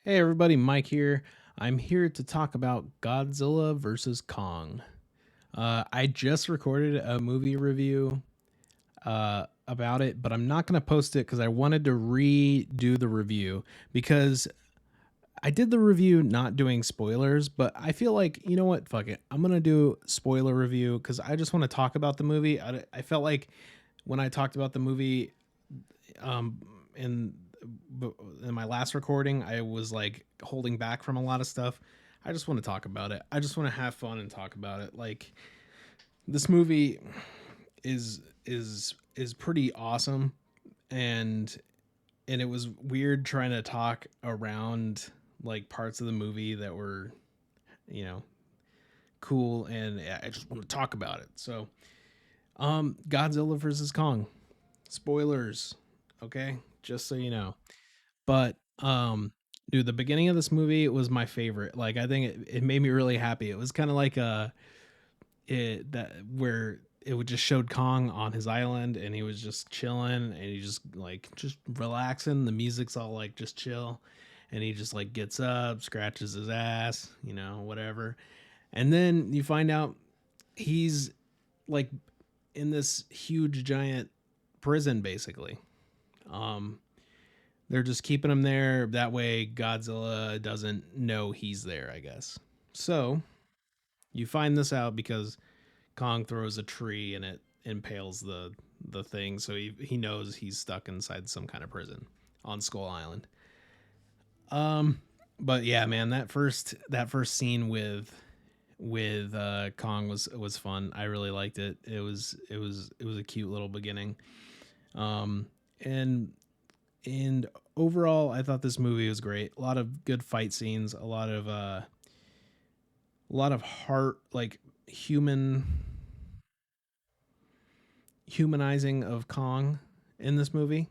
Hey everybody, Mike here. I'm here to talk about Godzilla versus Kong. I just recorded a movie review about it, but I'm not going to post it because I wanted to redo the review because I did the review not doing spoilers, but I feel like, you know what? Fuck it. I'm going to do spoiler review because I just want to talk about the movie. I felt like when I talked about the movie um, in in my last recording, I was like holding back from a lot of stuff. I just want to talk about it. I just want to have fun and talk about it. Like this movie is pretty awesome, and it was weird trying to talk around like parts of the movie that were, you know, cool, and I just want to talk about it. So, Godzilla versus Kong. Spoilers, okay? Just so you know. But dude, the beginning of this movie was my favorite. Like I think it made me really happy. It was kind of like it that where it would just showed Kong on his island and he was just chilling and he just relaxing. The music's all like just chill, and he just like gets up, scratches his ass, whatever. And then you find out he's like in this huge giant prison basically. Um they're just keeping him there. That way, Godzilla doesn't know he's there, I guess. So you find this out because Kong throws a tree and it impales the thing. So he knows he's stuck inside some kind of prison on Skull Island. Um, but yeah, man, that first scene with Kong was fun. I really liked it. It was a cute little beginning. Um, and and overall I thought this movie was great. A lot of good fight scenes, a lot of heart, like human humanizing of Kong in this movie.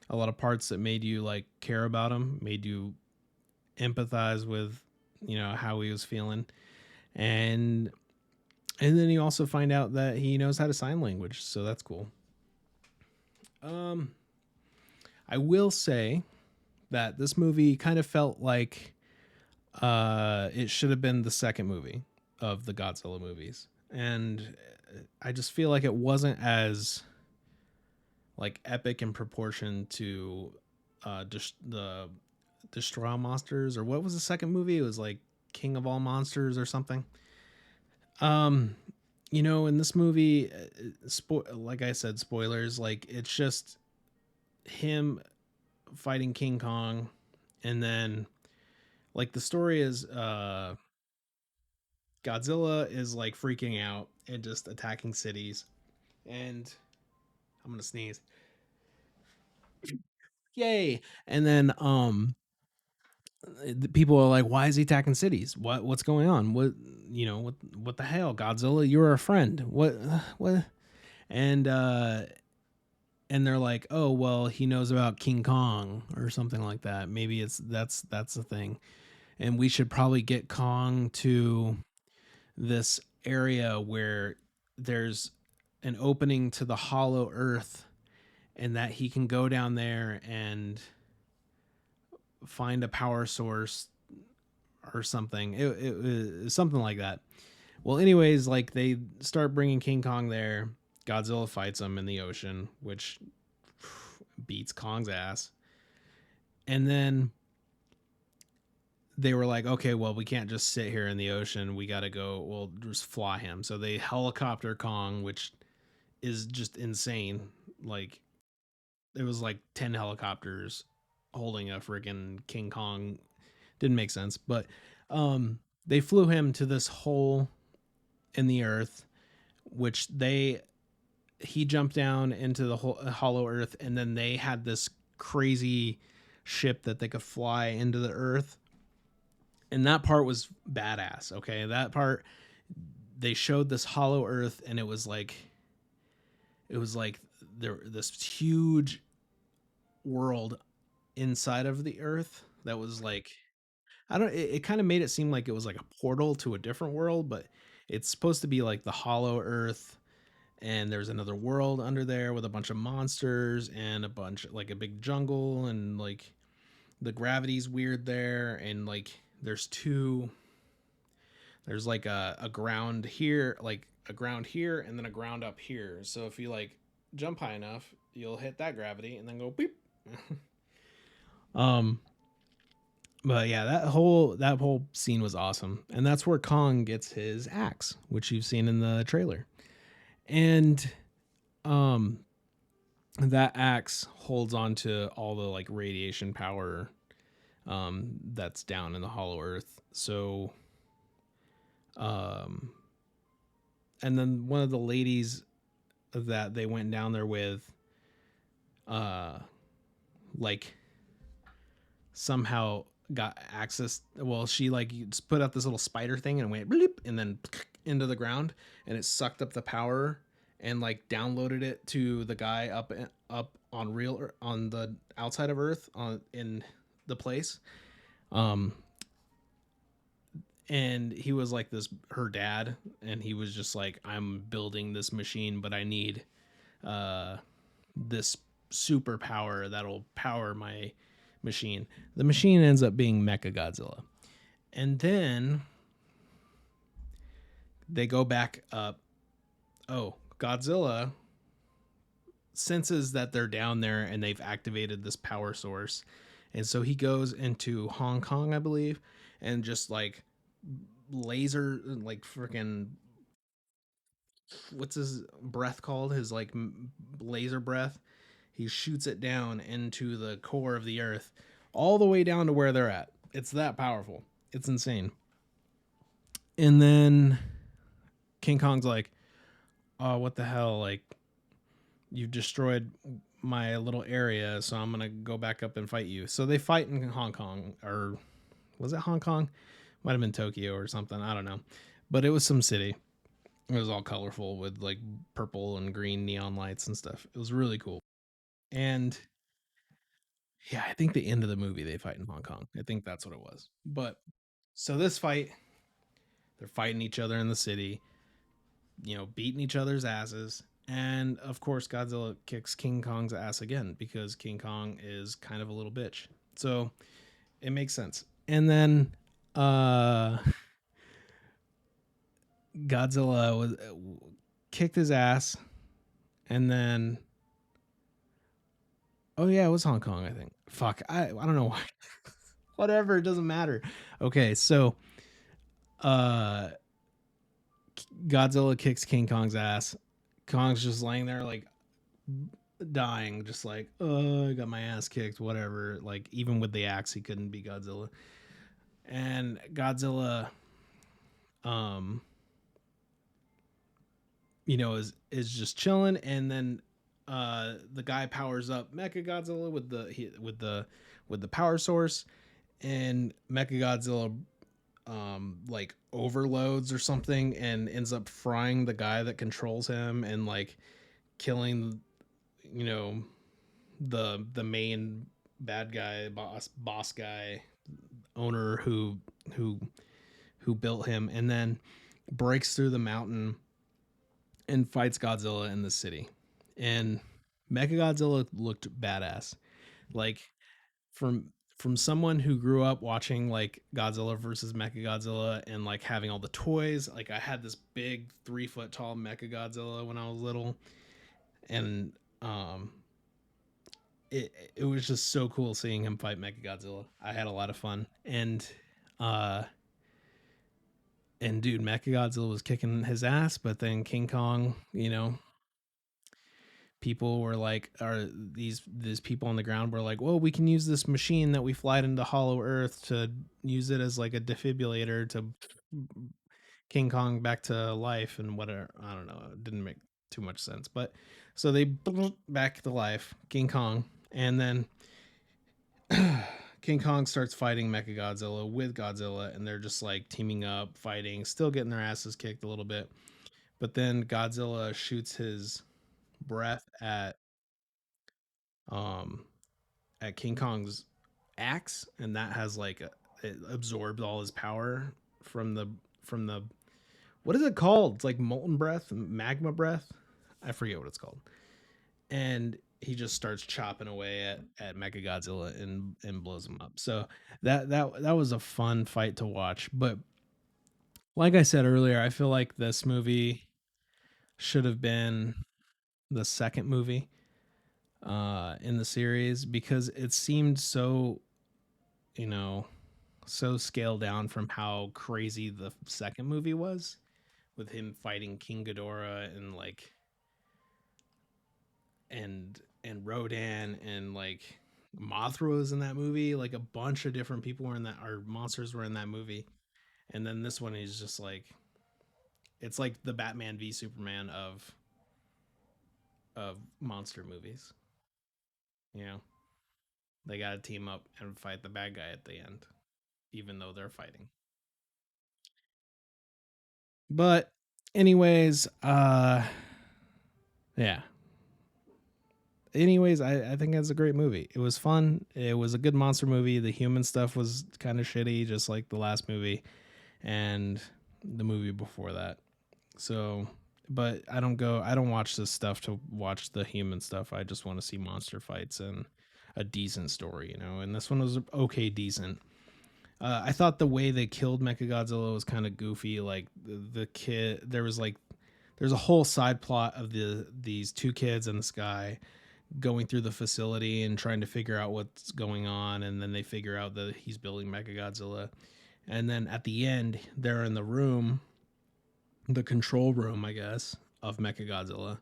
A lot of parts that made you like care about him, made you empathize with, how he was feeling. And then you also find out that he knows how to sign language, so that's cool. Um I will say that this movie kind of felt like it should have been the second movie of the Godzilla movies, and I just feel like it wasn't as like epic in proportion to the Destroy Monsters, or what was the second movie? It was like King of All Monsters or something. Um, in this movie, like I said, spoilers. Like it's just him fighting King Kong, and then like the story is Godzilla is like freaking out and just attacking cities. And I'm gonna sneeze. Yay! And then the people are like, "Why is he attacking cities? What's going on? What the hell, Godzilla? You're our friend. What?" And and they're like, "Oh well, he knows about King Kong or something like that. Maybe that's the thing, and we should probably get Kong to this area where there's an opening to the hollow earth, and that he can go down there and find a power source or something. It was something like that. Well, anyways, like they start bringing King Kong there. Godzilla fights him in the ocean, which beats Kong's ass. And then they were like, okay, well, we can't just sit here in the ocean. We got to go, we'll just fly him. So they helicopter Kong, which is just insane. Like, it was like 10 helicopters holding a freaking King Kong. Didn't make sense. But they flew him to this hole in the earth, which he jumped down into the hollow earth, and then they had this crazy ship that they could fly into the earth. And that part was badass. Okay, that part, they showed this hollow earth, and it was like there this huge world inside of the earth that was like, I don't, it kind of made it seem like it was like a portal to a different world, but it's supposed to be like the hollow earth, and there's another world under there with a bunch of monsters and a bunch, like a big jungle, and like the gravity's weird there, and like there's like a ground here, like a ground here, and then a ground up here. So if you like jump high enough, you'll hit that gravity and then go beep. um, but yeah, that whole scene was awesome, and that's where Kong gets his axe, which you've seen in the trailer, and um, that axe holds on to all the like radiation power that's down in the Hollow Earth. So um, and then one of the ladies that they went down there with, uh, like somehow got access. Well, she like just put out this little spider thing and went bloop, and then into the ground, and it sucked up the power and like downloaded it to the guy up on real on the outside of Earth on in the place. Um, and he was like this her dad, and he was just like, I'm building this machine, but I need uh this superpower that'll power my machine. The machine ends up being Mecha Godzilla. And then they go back up. Oh, Godzilla senses that they're down there and they've activated this power source. And so he goes into Hong Kong, I believe, and just like laser, like freaking, what's his breath called? His like laser breath. He shoots it down into the core of the earth, all the way down to where they're at. It's that powerful. It's insane. And then King Kong's like, "Oh, what the hell? Like, you've destroyed my little area, so I'm gonna go back up and fight you." So they fight in Hong Kong, or was it Hong Kong? Might have been Tokyo or something. I don't know, but it was some city. It was all colorful with like purple and green neon lights and stuff. It was really cool. And yeah, I think the end of the movie they fight in Hong Kong. I think that's what it was. But so this fight, they're fighting each other in the city, beating each other's asses. And of course, Godzilla kicks King Kong's ass again because King Kong is kind of a little bitch. So it makes sense. And then Godzilla was kicked his ass, and then oh yeah, it was Hong Kong, I think. Fuck, I don't know why. Whatever, it doesn't matter. Okay, so uh Godzilla kicks King Kong's ass. Kong's just laying there like dying, just like, oh, I got my ass kicked, whatever. Like even with the axe, he couldn't be Godzilla. And Godzilla, um, is just chilling, and then the guy powers up Mecha Godzilla with the power source, and Mecha Godzilla like overloads or something and ends up frying the guy that controls him and like killing you know the main bad guy, boss guy, owner who who built him, and then breaks through the mountain and fights Godzilla in the city. And Mechagodzilla looked badass. Like from from someone who grew up watching like Godzilla versus Mechagodzilla and like having all the toys, like I had this big 3 foot tall Mechagodzilla when I was little, and um, it was just so cool seeing him fight Mechagodzilla. I had a lot of fun, uh, and dude, Mechagodzilla was kicking his ass, but then King Kong, people were like, or these people on the ground were like, well, we can use this machine that we fly into Hollow Earth to use it as like a defibrillator to King Kong back to life and whatever. I don't know. It didn't make too much sense, but so they back to life King Kong, and then King Kong starts fighting Mechagodzilla with Godzilla, and they're just like teaming up, fighting, still getting their asses kicked a little bit. But then Godzilla shoots his breath um at King Kong's axe, and that has like it absorbs all his power from the what is it called? It's like molten breath, magma breath. I forget what it's called. And he just starts chopping away at Mechagodzilla and blows him up. So that was a fun fight to watch. But like I said earlier, I feel like this movie should have been the second movie in the series because it seemed so, you know, so scaled down from how crazy the second movie was with him fighting King Ghidorah and like and Rodan and like Mothra was in that movie. Like a bunch of different people were in that, or monsters were in that movie. And then this one is just like it's like the Batman v Superman of monster movies. You know, they got to team up and fight the bad guy at the end, even though they're fighting. But anyways, yeah. Anyways, I think it's a great movie. It was fun. It was a good monster movie. The human stuff was kind of shitty, just like the last movie and the movie before that. So, but I don't watch this stuff to watch the human stuff. I just want to see monster fights and a decent story, you know. And this one was okay, decent. I thought the way they killed Mechagodzilla was kind of goofy. Like the kid, there's a whole side plot of these two kids and this guy going through the facility and trying to figure out what's going on, and then they figure out that he's building Mechagodzilla. And then at the end, they're in the room, the control room, I guess, of Mechagodzilla,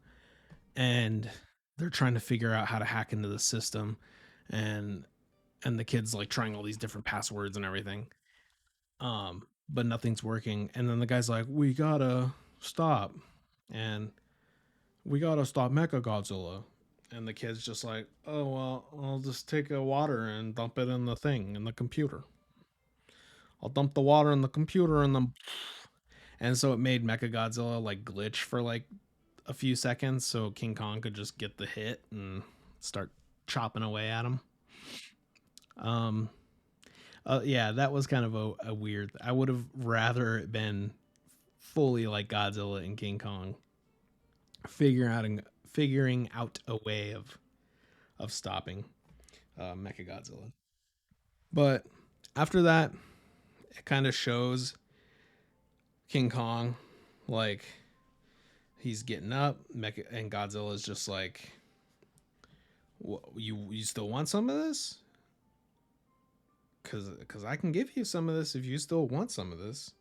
and they're trying to figure out how to hack into the system, and the kids like trying all these different passwords and everything. But nothing's working. And then the guy's like, "We gotta stop," and we gotta stop Mechagodzilla. And the kid's just like, "Oh well, I'll just take a water and dump it in the thing in the computer. I'll dump the water in the computer and then." And so it made Mechagodzilla like glitch for like a few seconds, so King Kong could just get the hit and start chopping away at him. Um, yeah, that was kind of a weird. I would have rather it been fully like Godzilla and King Kong figuring out a way of stopping Mechagodzilla. But after that, it kind of shows King Kong like he's getting up, and Godzilla's just like, You still want some of this? Cause I can give you some of this if you still want some of this."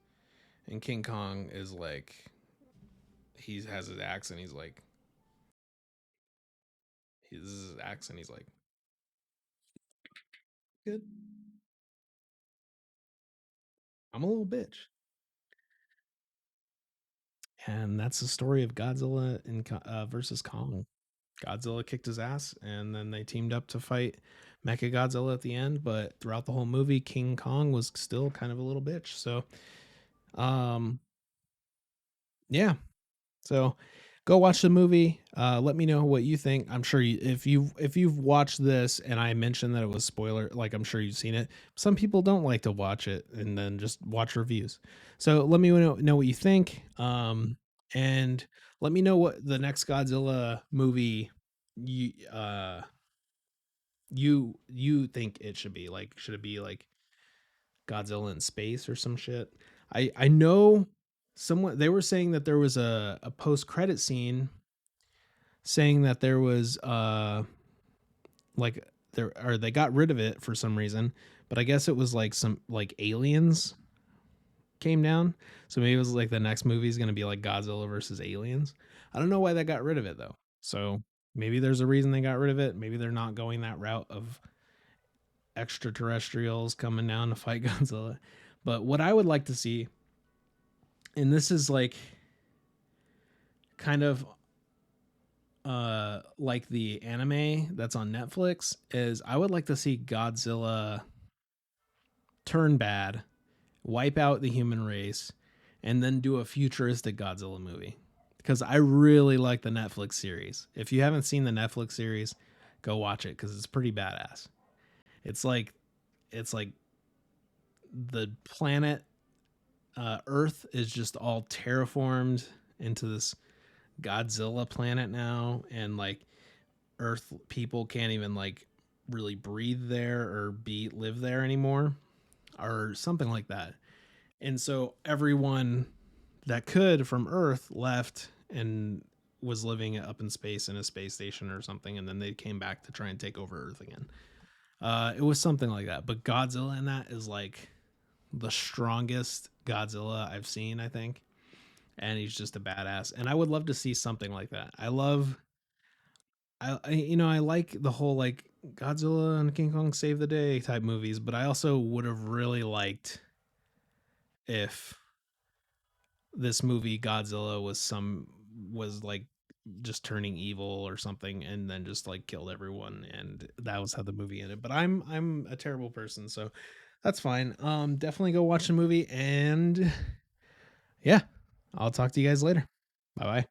And King Kong is like, he has his axe and he's like, this is his axe and he's like, "Good, I'm a little bitch." And that's the story of Godzilla and versus Kong. Godzilla kicked his ass, and then they teamed up to fight Mecha Godzilla at the end. But throughout the whole movie, King Kong was still kind of a little bitch. So, um, yeah. So, go watch the movie. Let me know what you think. I'm sure if you've watched this and I mentioned that it was spoiler, like I'm sure you've seen it. Some people don't like to watch it and then just watch reviews. So let me know what you think. And let me know what the next Godzilla movie you you think it should be. Like, should it be like Godzilla in space or some shit? I know someone, they were saying that there was a post credit scene saying that there was like there, or they got rid of it for some reason, but I guess it was like some like aliens came down. So maybe it was like the next movie is going to be like Godzilla versus aliens. I don't know why they got rid of it though. So maybe there's a reason they got rid of it. Maybe they're not going that route of extraterrestrials coming down to fight Godzilla. But what I would like to see, and this is like kind of like the anime that's on Netflix, is I would like to see Godzilla turn bad, wipe out the human race, and then do a futuristic Godzilla movie. Because I really like the Netflix series. If you haven't seen the Netflix series, go watch it because it's pretty badass. It's like it's like the planet Earth is just all terraformed into this Godzilla planet now, and like Earth people can't even like really breathe there or be live there anymore or something like that. And so everyone that could from Earth left and was living up in space in a space station or something, and then they came back to try and take over Earth again. It was something like that. But Godzilla in that is like the strongest Godzilla I've seen, I think. And he's just a badass. And I would love to see something like that. I like the whole like Godzilla and King Kong save the day type movies, but I also would have really liked if this movie Godzilla was like just turning evil or something and then just like killed everyone, and that was how the movie ended. But I'm a terrible person, so that's fine. Definitely go watch the movie, and yeah, I'll talk to you guys later. Bye bye.